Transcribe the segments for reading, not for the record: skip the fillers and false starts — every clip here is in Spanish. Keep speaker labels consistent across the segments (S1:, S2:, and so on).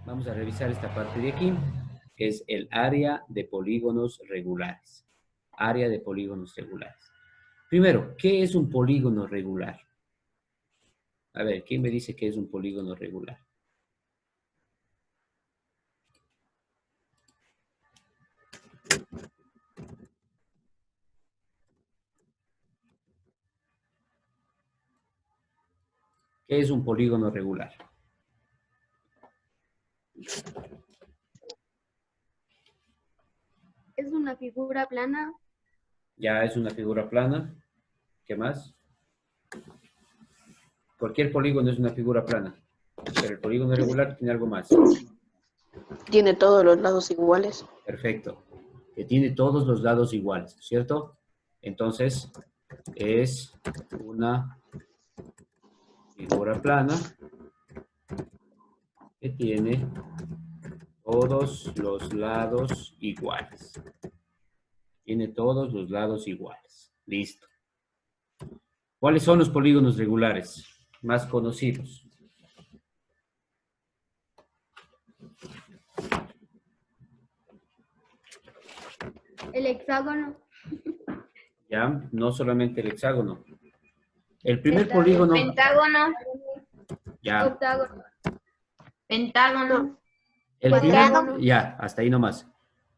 S1: Vamos a revisar esta parte de aquí, que es el área de polígonos regulares. Área de polígonos regulares. Primero, ¿qué es un polígono regular? A ver, ¿quién me dice qué es un polígono regular? ¿Qué es un polígono regular?
S2: Es una figura plana.
S1: Ya es una figura plana. ¿Qué más? Cualquier polígono es una figura plana. Pero el polígono regular tiene algo más.
S3: Tiene todos los lados iguales.
S1: Perfecto. Que tiene todos los lados iguales, ¿cierto? Entonces, es una figura plana que tiene todos los lados iguales. Tiene todos los lados iguales. Listo. ¿Cuáles son los polígonos regulares más conocidos?
S2: El hexágono.
S1: Ya, no solamente el hexágono. El primer polígono.
S4: Pentágono.
S1: Ya.
S2: Octágono.
S4: Pentágono.
S1: El
S4: Cuadrado.
S1: primer, ya, hasta ahí nomás.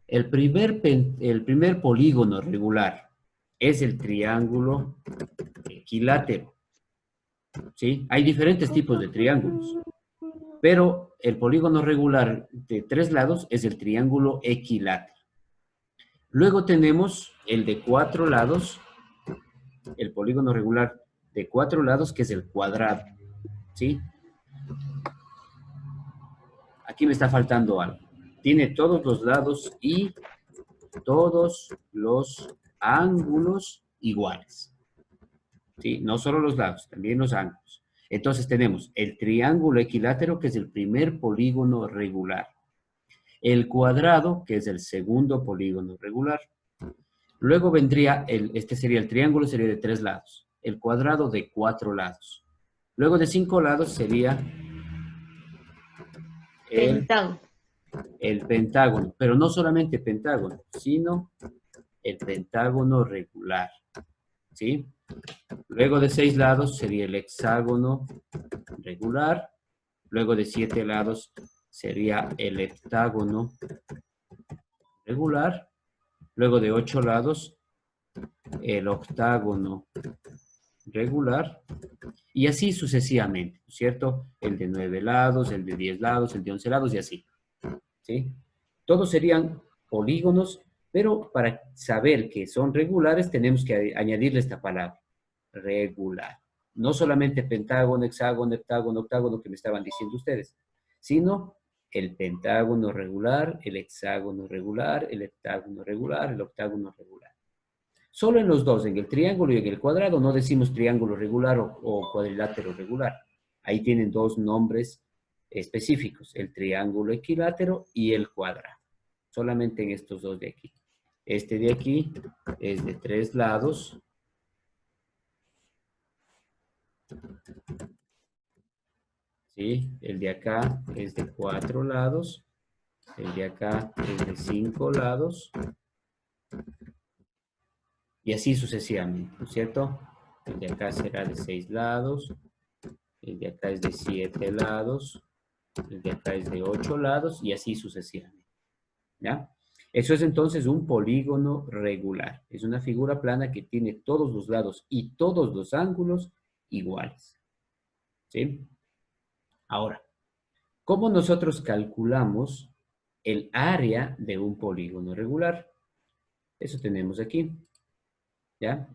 S1: El primer polígono regular es el triángulo equilátero. ¿Sí? Hay diferentes tipos de triángulos, pero el polígono regular de 3 lados es el triángulo equilátero. Luego tenemos el de 4 lados, el polígono regular de 4 lados, que es el cuadrado. ¿Sí? Aquí me está faltando algo. Tiene todos los lados y todos los ángulos iguales. ¿Sí? No solo los lados, también los ángulos. Entonces tenemos el triángulo equilátero, que es el primer polígono regular. El cuadrado, que es el segundo polígono regular. Luego vendría, este sería el triángulo, sería de 3 lados. El cuadrado de 4 lados. Luego de 5 lados sería el pentágono. Pero no solamente pentágono, sino el pentágono regular. ¿Sí? Luego de 6 lados sería el hexágono regular. Luego de 7 lados sería el heptágono regular. Luego de 8 lados, el octágono regular. Y así sucesivamente, ¿cierto? El de 9 lados, el de 10 lados, el de 11 lados y así. ¿Sí? Todos serían polígonos, pero para saber que son regulares tenemos que añadirle esta palabra, regular. No solamente pentágono, hexágono, heptágono, octágono que me estaban diciendo ustedes, sino el pentágono regular, el hexágono regular, el heptágono regular, el octágono regular. Solo en los dos, en el triángulo y en el cuadrado, no decimos triángulo regular o cuadrilátero regular. Ahí tienen dos nombres específicos, el triángulo equilátero y el cuadrado. Solamente en estos dos de aquí. Este de aquí es de 3 lados. ¿Sí? El de acá es de 4 lados. El de acá es de 5 lados. Y así sucesivamente, ¿no es cierto? El de acá será de 6 lados. El de acá es de 7 lados. El de acá es de 8 lados y así sucesivamente. ¿Ya? Eso es entonces un polígono regular. Es una figura plana que tiene todos los lados y todos los ángulos iguales. ¿Sí? Ahora, ¿cómo nosotros calculamos el área de un polígono regular? Eso tenemos aquí. ¿Ya?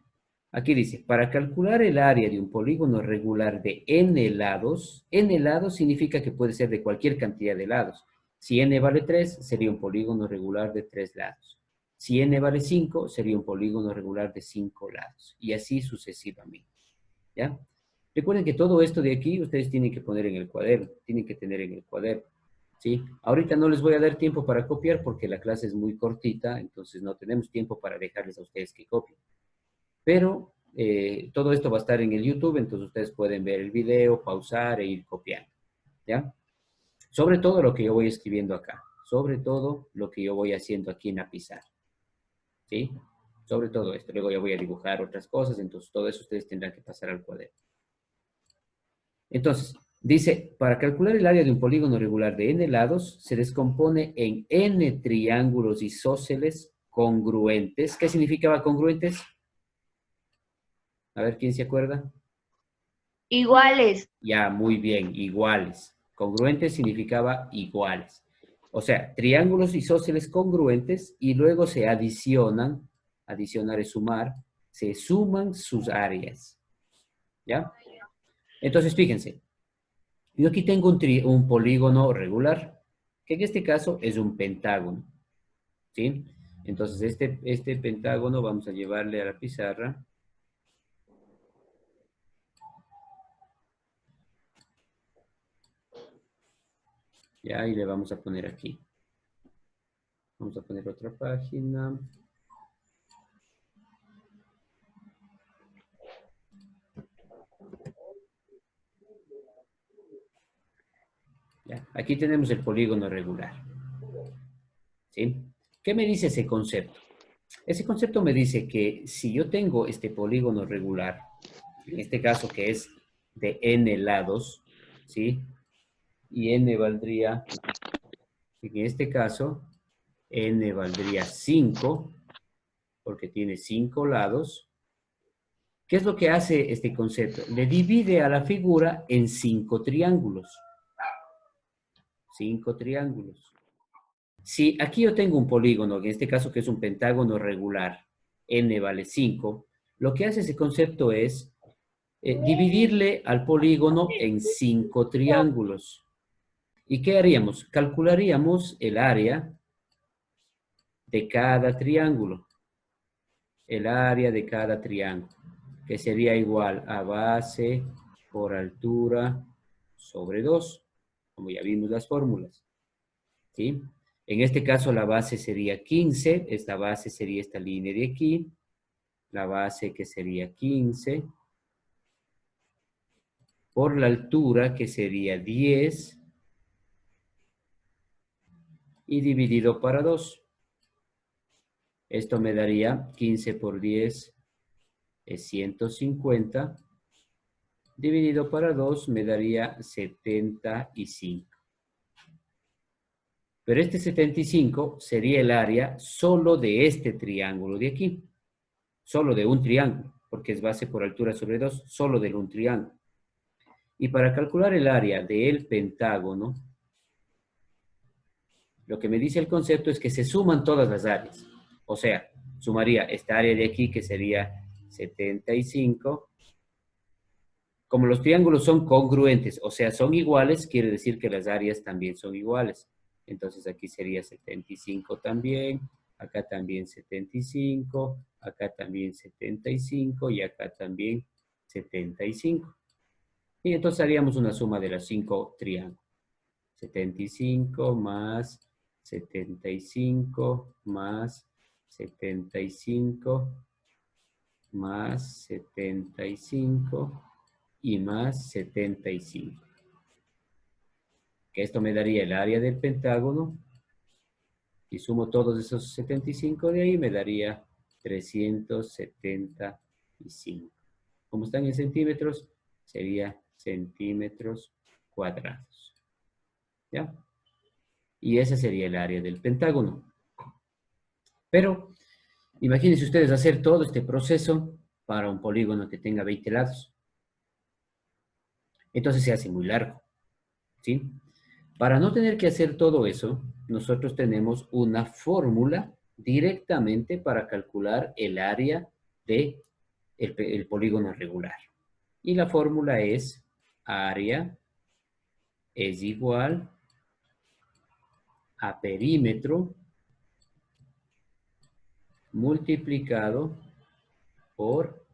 S1: Aquí dice, para calcular el área de un polígono regular de n lados significa que puede ser de cualquier cantidad de lados. Si n vale 3, sería un polígono regular de 3 lados. Si n vale 5, sería un polígono regular de 5 lados. Y así sucesivamente. ¿Ya? Recuerden que todo esto de aquí ustedes tienen que poner en el cuaderno, tienen que tener en el cuaderno. ¿Sí? Ahorita no les voy a dar tiempo para copiar porque la clase es muy cortita, entonces no tenemos tiempo para dejarles a ustedes que copien. Pero todo esto va a estar en el YouTube, entonces ustedes pueden ver el video, pausar e ir copiando. ¿Ya? Sobre todo lo que yo voy escribiendo acá. Sobre todo lo que yo voy haciendo aquí en la pizarra. ¿Sí? Sobre todo esto. Luego ya voy a dibujar otras cosas, entonces todo eso ustedes tendrán que pasar al cuaderno. Entonces, dice, para calcular el área de un polígono regular de n lados, se descompone en n triángulos isósceles congruentes. ¿Qué significaba congruentes? A ver, ¿quién se acuerda?
S4: Iguales.
S1: Ya, muy bien, iguales. Congruentes significaba iguales. O sea, triángulos isósceles congruentes y luego se adicionan, adicionar es sumar, se suman sus áreas. ¿Ya? Entonces, fíjense, yo aquí tengo un polígono regular, que en este caso es un pentágono. ¿Sí? Entonces, este pentágono vamos a llevarle a la pizarra. Ya, y le vamos a poner aquí. Vamos a poner otra página. Ya, aquí tenemos el polígono regular. ¿Sí? ¿Qué me dice ese concepto? Ese concepto me dice que si yo tengo este polígono regular, en este caso que es de n lados, ¿sí? Y n valdría, en este caso, n valdría 5, porque tiene 5 lados. ¿Qué es lo que hace este concepto? Le divide a la figura en 5 triángulos. 5 triángulos. Si aquí yo tengo un polígono, en este caso que es un pentágono regular, n vale 5, lo que hace ese concepto es dividirle al polígono en 5 triángulos. ¿Y qué haríamos? Calcularíamos el área de cada triángulo. El área de cada triángulo, que sería igual a base por altura sobre 2, como ya vimos las fórmulas. ¿Sí? En este caso la base sería 15, esta base sería esta línea de aquí, la base que sería 15, por la altura que sería 10, y dividido para 2. Esto me daría 15 por 10 es 150, dividido para 2 me daría 75. Pero este 75 sería el área solo de este triángulo de aquí. Solo de un triángulo, porque es base por altura sobre 2, solo de un triángulo. Y para calcular el área del pentágono, lo que me dice el concepto es que se suman todas las áreas. O sea, sumaría esta área de aquí, que sería 75. Como los triángulos son congruentes, o sea, son iguales, quiere decir que las áreas también son iguales. Entonces aquí sería 75 también, acá también 75, acá también 75 y acá también 75. Y entonces haríamos una suma de los 5 triángulos. 75 más 75 más 75 más 75 y más 75. Que esto me daría el área del pentágono. Y sumo todos esos 75 de ahí, me daría 375. Como están en centímetros, sería centímetros cuadrados. ¿Ya? Y ese sería el área del pentágono. Pero imagínense ustedes hacer todo este proceso para un polígono que tenga 20 lados. Entonces se hace muy largo. ¿Sí? Para no tener que hacer todo eso, nosotros tenemos una fórmula directamente para calcular el área de el polígono regular. Y la fórmula es área es igual a perímetro multiplicado por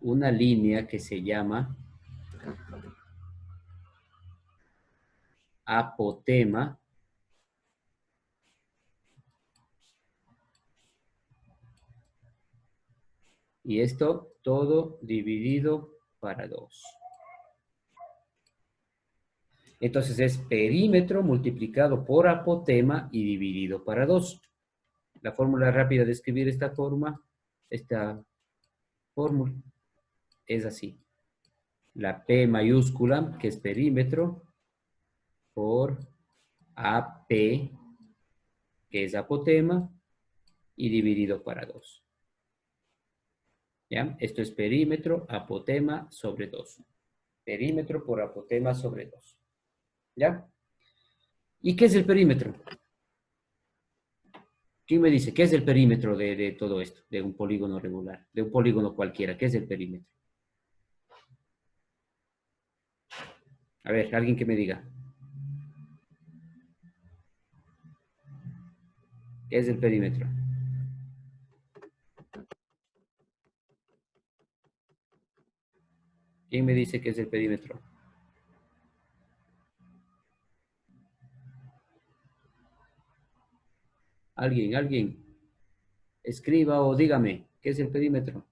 S1: una línea que se llama apotema y esto todo dividido para 2. Entonces es perímetro multiplicado por apotema y dividido para 2. La fórmula rápida de escribir esta fórmula es así. La P mayúscula, que es perímetro, por AP, que es apotema, y dividido para 2. ¿Ya? Esto es perímetro, apotema sobre 2. Perímetro por apotema sobre 2. ¿Ya? ¿Y qué es el perímetro? ¿Quién me dice qué es el perímetro de todo esto? De un polígono regular, de un polígono cualquiera. ¿Qué es el perímetro? A ver, alguien que me diga. ¿Qué es el perímetro? ¿Quién me dice qué es el perímetro? Alguien. Escriba o dígame, ¿qué es el perímetro?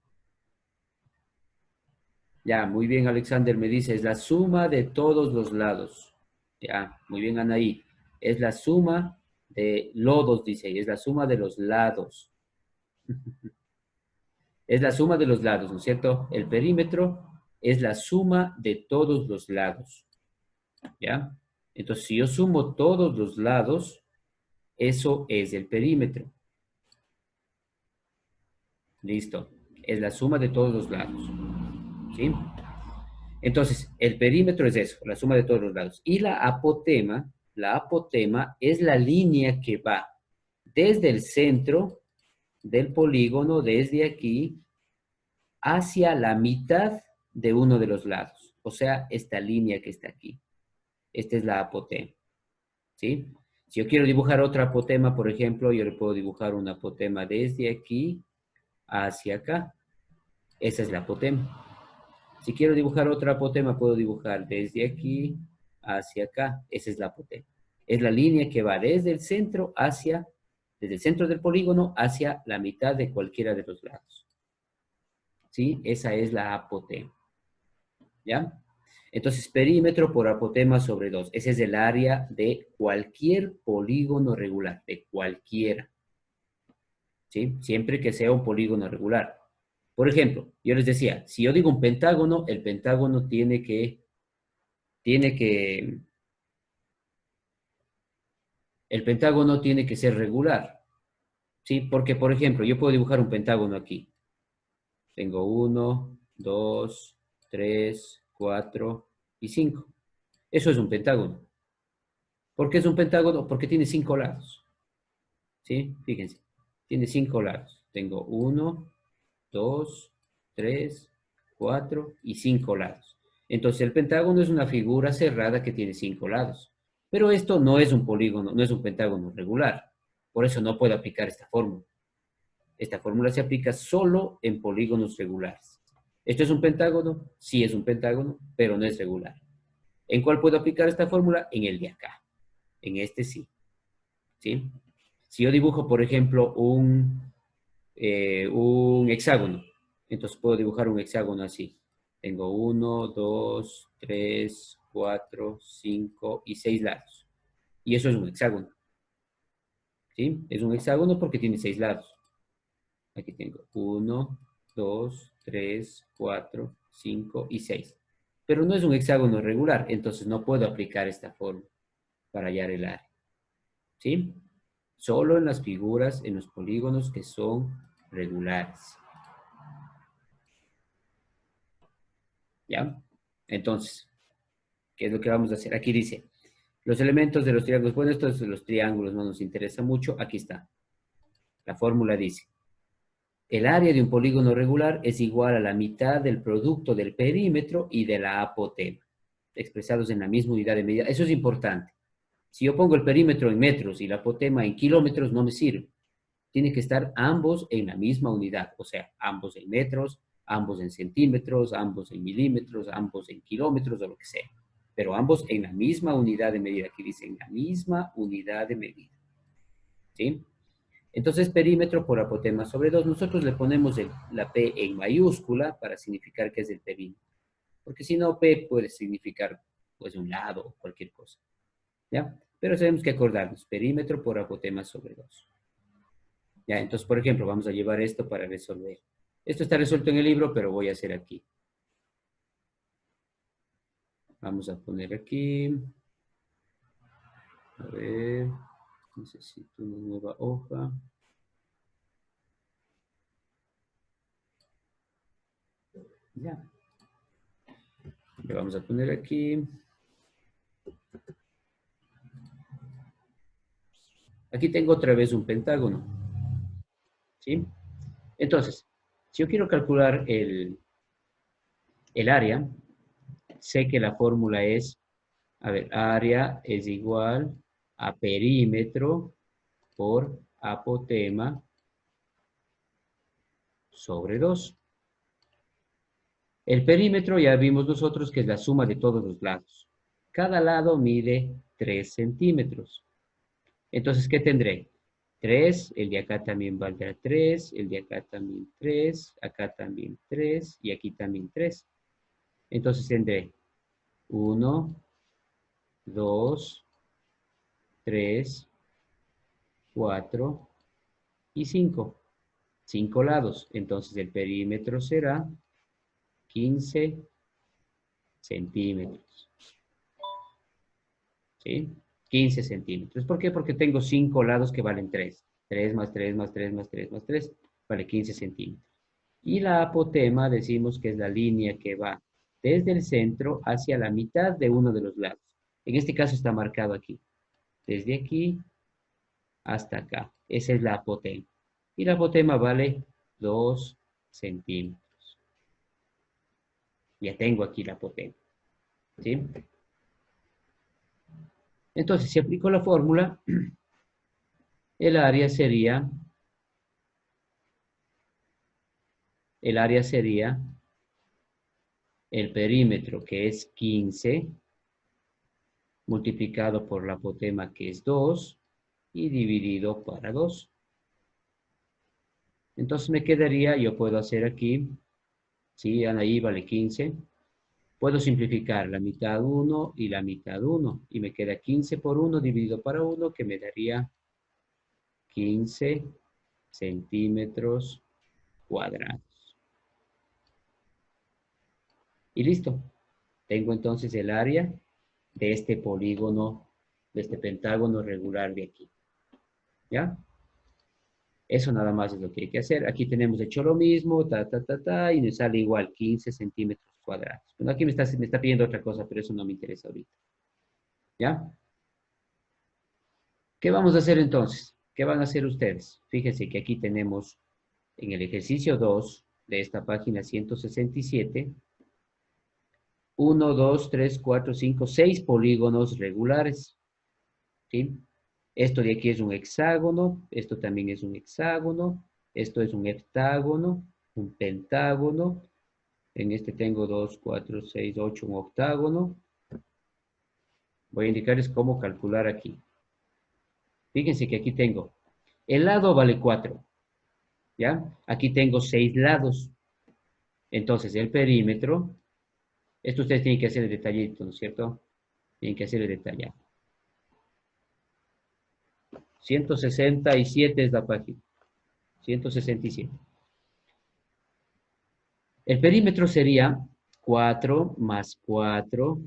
S1: Ya, muy bien, Alexander me dice, es la suma de todos los lados. Ya, muy bien, Anaí. Es la suma de lodos, dice, es la suma de los lados. Es la suma de los lados, ¿no es cierto? El perímetro es la suma de todos los lados. ¿Ya? Entonces, si yo sumo todos los lados, eso es el perímetro. Listo. Es la suma de todos los lados. ¿Sí? Entonces, el perímetro es eso, la suma de todos los lados. Y la apotema es la línea que va desde el centro del polígono, desde aquí, hacia la mitad de uno de los lados. O sea, esta línea que está aquí. Esta es la apotema. ¿Sí? Si yo quiero dibujar otra apotema, por ejemplo, yo le puedo dibujar una apotema desde aquí hacia acá. Esa es la apotema. Si quiero dibujar otra apotema, puedo dibujar desde aquí hacia acá. Esa es la apotema. Es la línea que va desde el centro del polígono hacia la mitad de cualquiera de los lados. ¿Sí? Esa es la apotema. ¿Ya? Entonces, perímetro por apotema sobre 2. Ese es el área de cualquier polígono regular, de cualquiera. ¿Sí? Siempre que sea un polígono regular. Por ejemplo, yo les decía, si yo digo un pentágono, el pentágono tiene que ser regular. ¿Sí? Porque, por ejemplo, yo puedo dibujar un pentágono aquí. Tengo 1, 2, 3, 4 y 5. Eso es un pentágono. ¿Por qué es un pentágono? Porque tiene 5 lados. ¿Sí? Fíjense. Tiene 5 lados. Tengo 1, 2, 3, 4 y 5 lados. Entonces el pentágono es una figura cerrada que tiene 5 lados. Pero esto no es un polígono, no es un pentágono regular. Por eso no puedo aplicar esta fórmula. Esta fórmula se aplica solo en polígonos regulares. ¿Esto es un pentágono? Sí es un pentágono, pero no es regular. ¿En cuál puedo aplicar esta fórmula? En el de acá. En este sí. ¿Sí? Si yo dibujo, por ejemplo, un hexágono, entonces puedo dibujar un hexágono así. Tengo 1, 2, 3, 4, 5 y 6 lados. Y eso es un hexágono. ¿Sí? Es un hexágono porque tiene 6 lados. Aquí tengo 1, 2, 3, 4, 5 y 6. Pero no es un hexágono regular, entonces no puedo aplicar esta fórmula para hallar el área. ¿Sí? Solo en las figuras, en los polígonos que son regulares. ¿Ya? Entonces, ¿qué es lo que vamos a hacer? Aquí dice, los elementos de los triángulos, bueno, estos de los triángulos no nos interesa mucho, aquí está. La fórmula dice, el área de un polígono regular es igual a la mitad del producto del perímetro y de la apotema, expresados en la misma unidad de medida. Eso es importante. Si yo pongo el perímetro en metros y la apotema en kilómetros, no me sirve. Tiene que estar ambos en la misma unidad, o sea, ambos en metros, ambos en centímetros, ambos en milímetros, ambos en kilómetros o lo que sea. Pero ambos en la misma unidad de medida. Aquí dice en la misma unidad de medida. ¿Sí? Entonces, perímetro por apotema sobre 2. Nosotros le ponemos la P en mayúscula para significar que es el perímetro. Porque si no, P puede significar o es un lado, o cualquier cosa. ¿Ya? Pero tenemos que acordarnos, perímetro por apotema sobre 2. Ya, entonces, por ejemplo, vamos a llevar esto para resolver. Esto está resuelto en el libro, pero voy a hacer aquí. Vamos a poner aquí. A ver, necesito una nueva hoja. Ya. Le vamos a poner aquí. Aquí tengo otra vez un pentágono. ¿Sí? Entonces, si yo quiero calcular el área, sé que la fórmula es, a ver, área es igual a perímetro por apotema sobre 2. El perímetro ya vimos nosotros que es la suma de todos los lados. Cada lado mide 3 centímetros. Entonces, ¿qué tendré? 3, el de acá también valdrá 3, el de acá también 3, acá también 3 y aquí también 3. Entonces tendré 1, 2, 3, 4 y 5. 5 lados. Entonces el perímetro será 15 centímetros. ¿Sí? 15 centímetros. ¿Por qué? Porque tengo 5 lados que valen 3. 3 más 3 más 3 más 3 más 3 vale 15 centímetros. Y la apotema decimos que es la línea que va desde el centro hacia la mitad de uno de los lados. En este caso está marcado aquí. Desde aquí hasta acá. Esa es la apotema. Y la apotema vale 2 centímetros. Ya tengo aquí la apotema. ¿Sí? Entonces, si aplico la fórmula, el área sería el perímetro, que es 15, multiplicado por la apotema, que es 2, y dividido para 2. Entonces me quedaría, yo puedo hacer aquí, ¿sí? Ahí vale 15. Puedo simplificar la mitad 1 y la mitad 1, y me queda 15 por 1 dividido para 1, que me daría 15 centímetros cuadrados. Y listo. Tengo entonces el área de este polígono, de este pentágono regular de aquí. ¿Ya? Eso nada más es lo que hay que hacer. Aquí tenemos hecho lo mismo, y nos sale igual 15 centímetros cuadrados. Bueno, aquí me está pidiendo otra cosa, pero eso no me interesa ahorita. ¿Ya? ¿Qué vamos a hacer entonces? ¿Qué van a hacer ustedes? Fíjense que aquí tenemos en el ejercicio 2 de esta página 167, 1, 2, 3, 4, 5, 6 polígonos regulares. ¿Sí? Esto de aquí es un hexágono, esto también es un hexágono, esto es un heptágono, un pentágono, en este tengo 2, 4, 6, 8, un octágono. Voy a indicarles cómo calcular aquí. Fíjense que aquí tengo, el lado vale 4, ¿ya? Aquí tengo 6 lados. Entonces el perímetro, esto ustedes tienen que hacer el detallito, ¿no es cierto? Tienen que hacer el detallado. 167 es la página. 167. El perímetro sería 4 más 4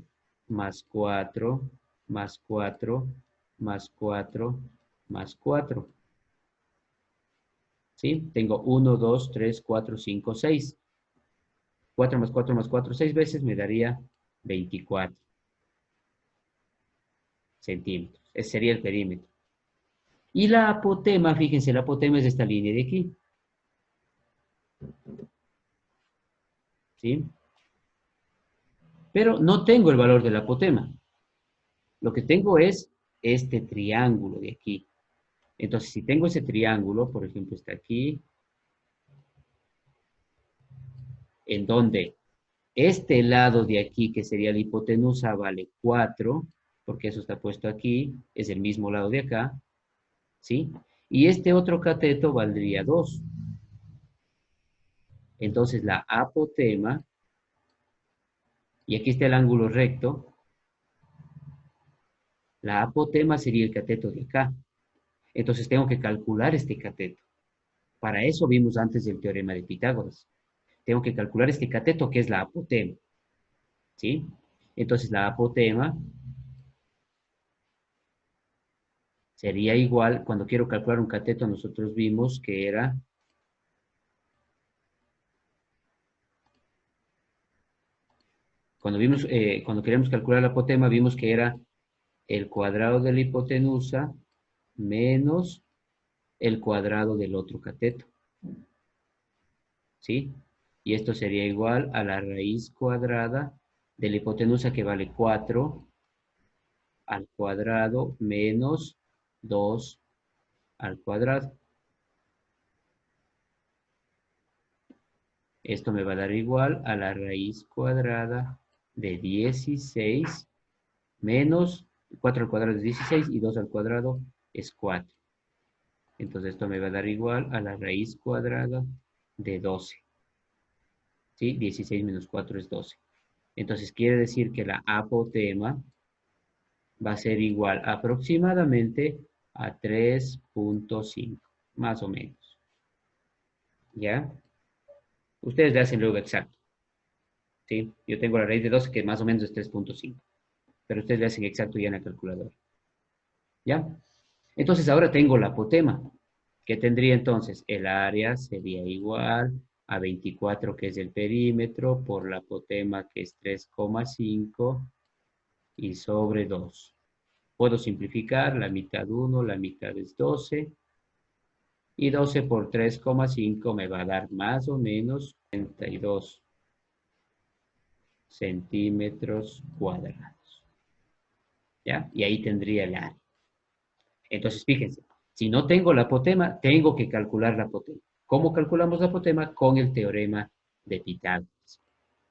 S1: más 4 más 4 más 4 más 4. ¿Sí? Tengo 1, 2, 3, 4, 5, 6. 4 más 4 más 4, 6 veces me daría 24 centímetros. Ese sería el perímetro. Y la apotema, fíjense, la apotema es esta línea de aquí. ¿Sí? Pero no tengo el valor de la apotema. Lo que tengo es este triángulo de aquí. Entonces, si tengo ese triángulo, por ejemplo, está aquí, en donde este lado de aquí, que sería la hipotenusa, vale 4, porque eso está puesto aquí, es el mismo lado de acá, ¿sí? Y este otro cateto valdría 2. Entonces, la apotema, y aquí está el ángulo recto, La apotema sería el cateto de acá. Entonces tengo que calcular este cateto. Para eso vimos antes el teorema de Pitágoras. Tengo que calcular este cateto que es la apotema. ¿Sí? Entonces la apotema sería igual, cuando quiero calcular un cateto, nosotros vimos que era cuando queríamos calcular la apotema, vimos que era el cuadrado de la hipotenusa menos el cuadrado del otro cateto. ¿Sí? Y esto sería igual a la raíz cuadrada de la hipotenusa, que vale 4 al cuadrado menos 2 al cuadrado. Esto me va a dar igual a la raíz cuadrada de 16 menos 4 al cuadrado es 16 y 2 al cuadrado es 4. Entonces esto me va a dar igual a la raíz cuadrada de 12. ¿Sí? 16 menos 4 es 12. Entonces quiere decir que la apotema va a ser igual aproximadamente a 3.5, más o menos. ¿Ya? Ustedes le hacen luego exacto. ¿Sí? Yo tengo la raíz de 12 que más o menos es 3.5. Pero ustedes le hacen exacto ya en la calculadora. ¿Ya? Entonces ahora tengo la apotema. ¿Qué tendría entonces? El área sería igual a 24, que es el perímetro, por la apotema, que es 3,5, y sobre 2. Puedo simplificar, la mitad 1, la mitad es 12, y 12 por 3,5 me va a dar más o menos 32 centímetros cuadrados. ¿Ya? Y ahí tendría el área. Entonces, fíjense, si no tengo la apotema, tengo que calcular la apotema. ¿Cómo calculamos la apotema? Con el teorema de Pitágoras.